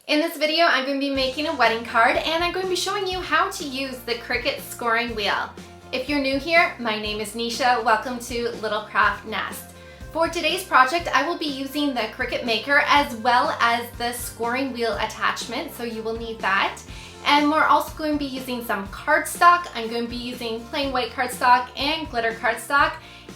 In this video, I'm going to be making a wedding card and I'm going to be showing you how to use the Cricut scoring wheel. If you're new here, my name is Nisha. Welcome to Little Craft Nest. For today's project, I will be using the Cricut Maker as well as the scoring wheel attachment, so you will need that. And we're also going to be using some cardstock. I'm going to be using plain white cardstock and glitter cardstock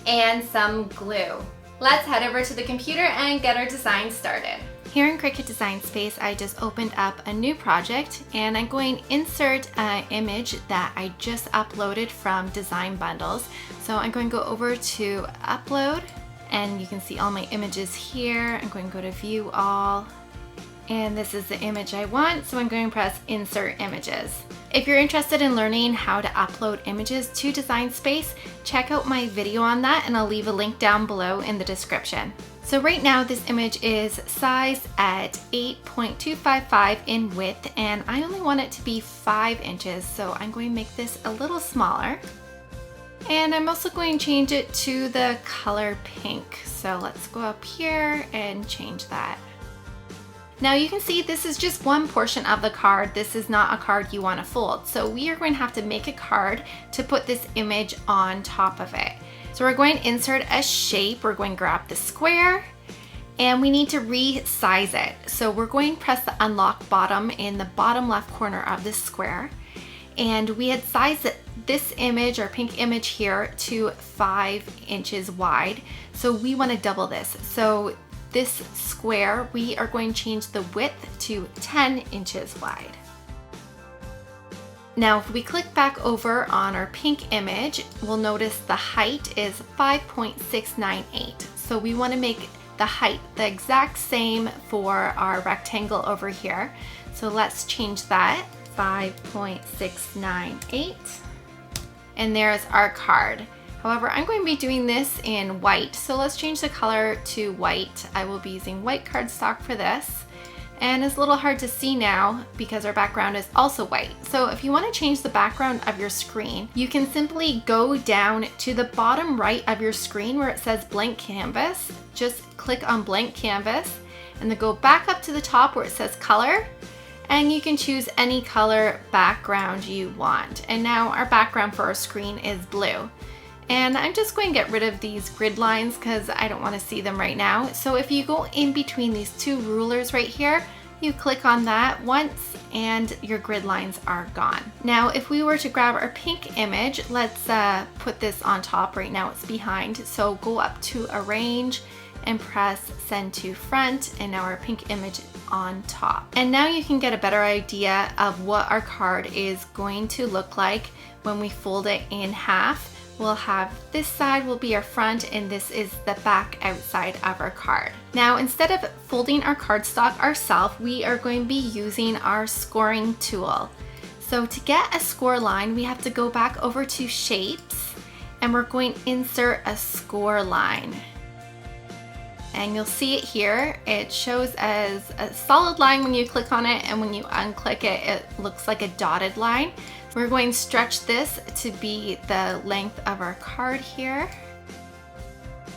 and some glue. Let's head over to the computer and get our design started. Here in Cricut Design Space, I just opened up a new project and I'm going to insert an image that I just uploaded from Design Bundles. So I'm going to go over to Upload and you can see all my images here. I'm going to go to View All and this is the image I want, so I'm going to press Insert Images. If you're interested in learning how to upload images to Design Space, check out my video on that and I'll leave a link down below in the description. So right now this image is sized at 8.255 in width and I only want it to be 5 inches, so I'm going to make this a little smaller. And I'm also going to change it to the color pink. So let's go up here and change that. Now you can see this is just one portion of the card. This is not a card you want to fold. So we are going to have to make a card to put this image on top of it. So we're going to insert a shape. We're going to grab the square and we need to resize it. So we're going to press the unlock bottom in the bottom left corner of this square. And we had sized this image or pink image here to 5 inches wide. So we want to double this. So this square, we are going to change the width to 10 inches wide. Now, if we click back over on our pink image, we'll notice the height is 5.698. So we want to make the height the exact same for our rectangle over here. So let's change that, 5.698. And there's our card. However, I'm going to be doing this in white, so let's change the color to white. I will be using white cardstock for this. And it's a little hard to see now because our background is also white. So if you want to change the background of your screen, you can simply go down to the bottom right of your screen where it says blank canvas. Just click on blank canvas and then go back up to the top where it says color. And you can choose any color background you want. And now our background for our screen is blue. And I'm just going to get rid of these grid lines because I don't want to see them right now. So if you go in between these two rulers right here, you click on that once and your grid lines are gone. Now if we were to grab our pink image, let's put this on top. Right now it's behind. So go up to Arrange and press Send to Front, and now our pink image is on top. And now you can get a better idea of what our card is going to look like when we fold it in half. We'll have this side will be our front and this is the back outside of our card. Now instead of folding our cardstock ourselves, we are going to be using our scoring tool. So to get a score line, we have to go back over to Shapes and we're going to insert a score line. And you'll see it here. It shows as a solid line when you click on it, and when you unclick it, it looks like a dotted line. We're going to stretch this to be the length of our card here.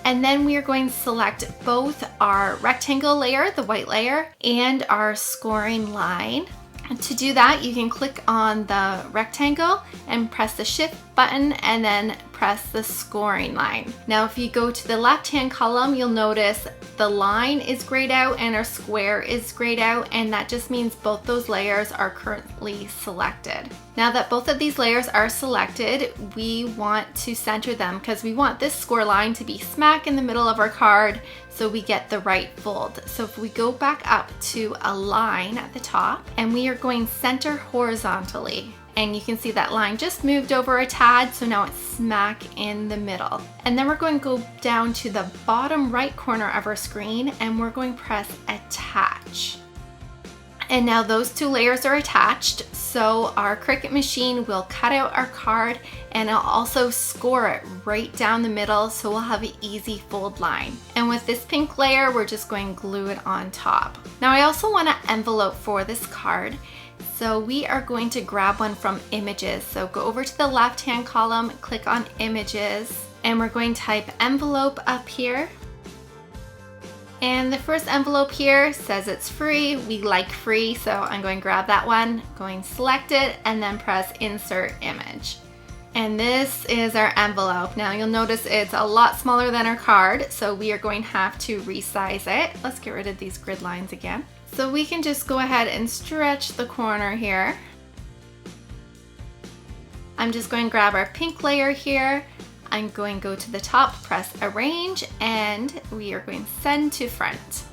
And then we are going to select both our rectangle layer, the white layer, and our scoring line. And to do that, you can click on the rectangle and press the Shift button and then press the scoring line. Now if you go to the left-hand column, you'll notice the line is grayed out and our square is grayed out, and that just means both those layers are currently selected. Now that both of these layers are selected, we want to center them because we want this score line to be smack in the middle of our card so we get the right fold. So if we go back up to a line at the top and we are going center horizontally, and you can see that line just moved over a tad, so now it's smack in the middle. And then we're going to go down to the bottom right corner of our screen and we're going to press Attach. And now those two layers are attached, so our Cricut machine will cut out our card and it'll also score it right down the middle, so we'll have an easy fold line. And with this pink layer, we're just going to glue it on top. Now I also want an envelope for this card, so we are going to grab one from Images. So go over to the left-hand column, click on Images, and we're going to type envelope up here. And the first envelope here says it's free. We like free, so I'm going to grab that one, going to select it, and then press Insert Image. And this is our envelope. Now you'll notice it's a lot smaller than our card, so we are going to have to resize it. Let's get rid of these grid lines again. So we can just go ahead and stretch the corner here. I'm just going to grab our pink layer here. I'm going to go to the top, press Arrange, and we are going to send to front.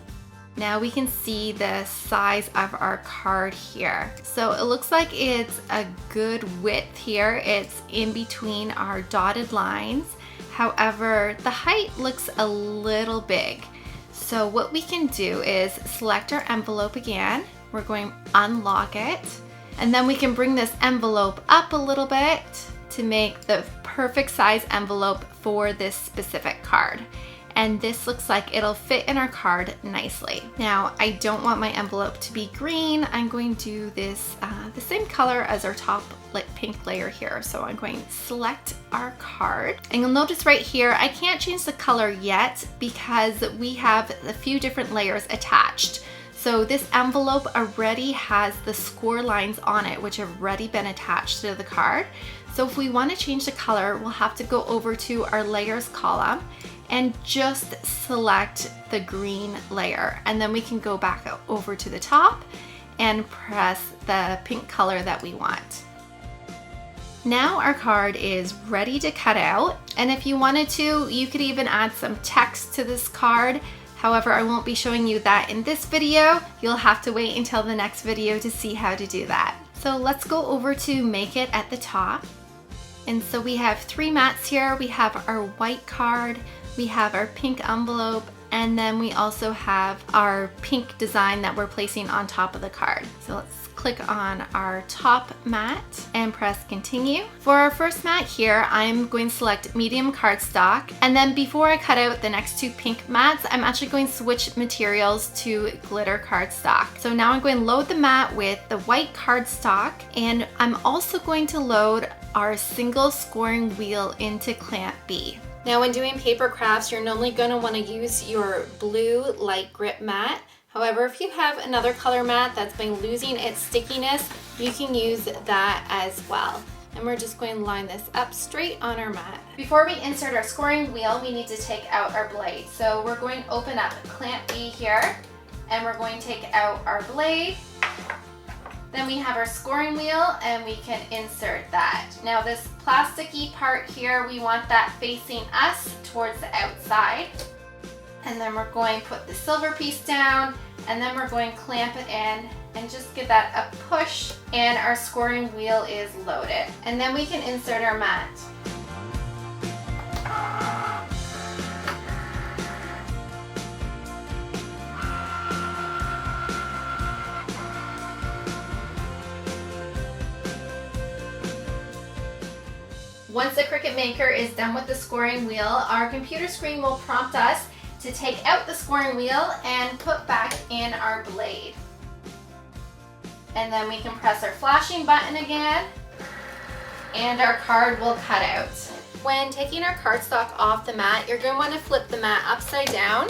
Now we can see the size of our card here. So it looks like it's a good width here. It's in between our dotted lines. However, the height looks a little big. So what we can do is select our envelope again. We're going to unlock it. And then we can bring this envelope up a little bit to make the perfect size envelope for this specific card. And this looks like it'll fit in our card nicely. Now, I don't want my envelope to be green. I'm going to do this the same color as our top pink layer here. So I'm going to select our card. And you'll notice right here, I can't change the color yet because we have a few different layers attached. So this envelope already has the score lines on it, which have already been attached to the card. So if we want to change the color, we'll have to go over to our layers column and just select the green layer. And then we can go back over to the top and press the pink color that we want. Now our card is ready to cut out. And if you wanted to, you could even add some text to this card. However, I won't be showing you that in this video. You'll have to wait until the next video to see how to do that. So let's go over to Make It at the top. And so we have 3 mats here. We have our white card, we have our pink envelope, and then we also have our pink design that we're placing on top of the card. So let's click on our top mat and press Continue. For our first mat here, I'm going to select medium cardstock. And then before I cut out the next 2 pink mats, I'm actually going to switch materials to glitter cardstock. So now I'm going to load the mat with the white cardstock, and I'm also going to load our single scoring wheel into clamp B. Now when doing paper crafts, you're normally going to want to use your blue light grip mat. However, if you have another color mat that's been losing its stickiness, you can use that as well. And we're just going to line this up straight on our mat. Before we insert our scoring wheel, we need to take out our blade. So we're going to open up clamp B here, and we're going to take out our blade. Then we have our scoring wheel, and we can insert that. Now this plasticky part here, we want that facing us towards the outside. And then we're going to put the silver piece down, and then we're going to clamp it in and just give that a push, and our scoring wheel is loaded. And then we can insert our mat. Once the Cricut Maker is done with the scoring wheel, our computer screen will prompt us to take out the scoring wheel and put back in our blade. And then we can press our flashing button again, and our card will cut out. When taking our cardstock off the mat, you're going to want to flip the mat upside down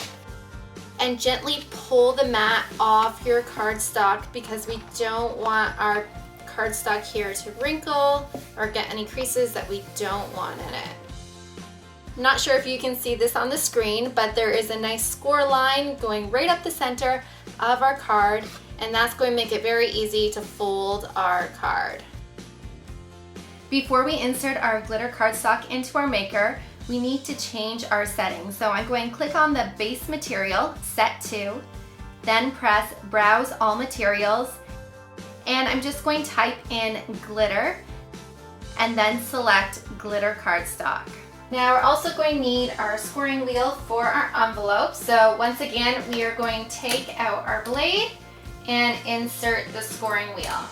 and gently pull the mat off your cardstock, because we don't want our cardstock here to wrinkle or get any creases that we don't want in it. I'm not sure if you can see this on the screen, but there is a nice score line going right up the center of our card, and that's going to make it very easy to fold our card. Before we insert our glitter cardstock into our maker, we need to change our settings. So I'm going to click on the base material, set to, then press Browse All Materials, and I'm just going to type in glitter and then select glitter cardstock. Now we're also going to need our scoring wheel for our envelope. So once again, we are going to take out our blade and insert the scoring wheel.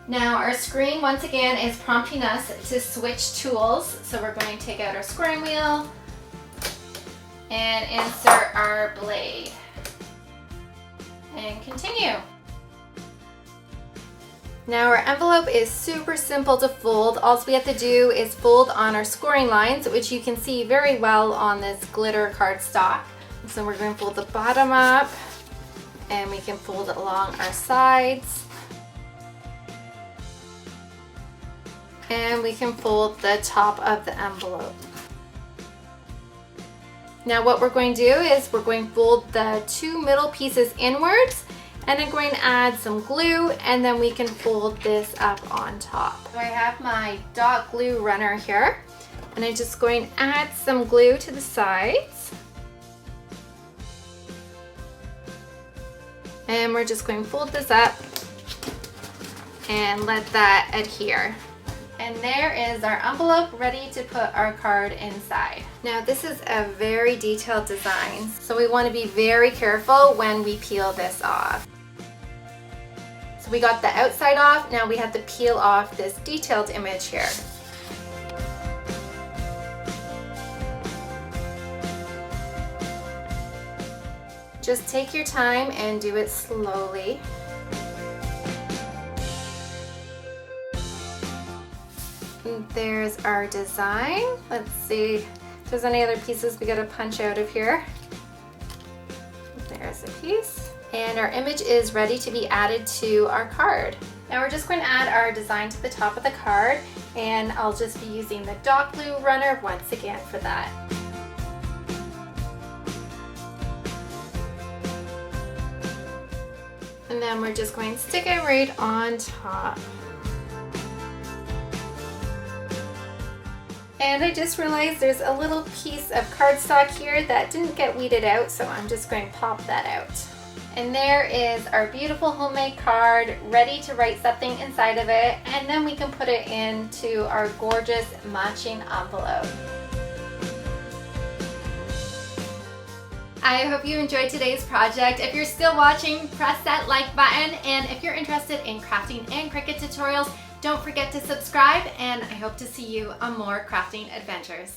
Now our screen once again is prompting us to switch tools. So we're going to take out our scoring wheel and insert our blade. And continue. Now our envelope is super simple to fold. All we have to do is fold on our scoring lines, which you can see very well on this glitter cardstock. So we're going to fold the bottom up, and we can fold it along our sides. And we can fold the top of the envelope. Now what we're going to do is we're going to fold the two middle pieces inwards, and I'm going to add some glue, and then we can fold this up on top. So I have my dot glue runner here, and I'm just going to add some glue to the sides. And we're just going to fold this up and let that adhere. And there is our envelope ready to put our card inside. Now this is a very detailed design, so we want to be very careful when we peel this off. So we got the outside off, now we have to peel off this detailed image here. Just take your time and do it slowly. And there's our design. Let's see if there's any other pieces we gotta punch out of here. There's a piece. And our image is ready to be added to our card. Now we're just going to add our design to the top of the card, and I'll just be using the dot glue runner once again for that. And then we're just going to stick it right on top. And I just realized there's a little piece of cardstock here that didn't get weeded out, so I'm just going to pop that out. And there is our beautiful homemade card, ready to write something inside of it, and then we can put it into our gorgeous matching envelope. I hope you enjoyed today's project. If you're still watching, press that like button, and if you're interested in crafting and Cricut tutorials, don't forget to subscribe, and I hope to see you on more crafting adventures.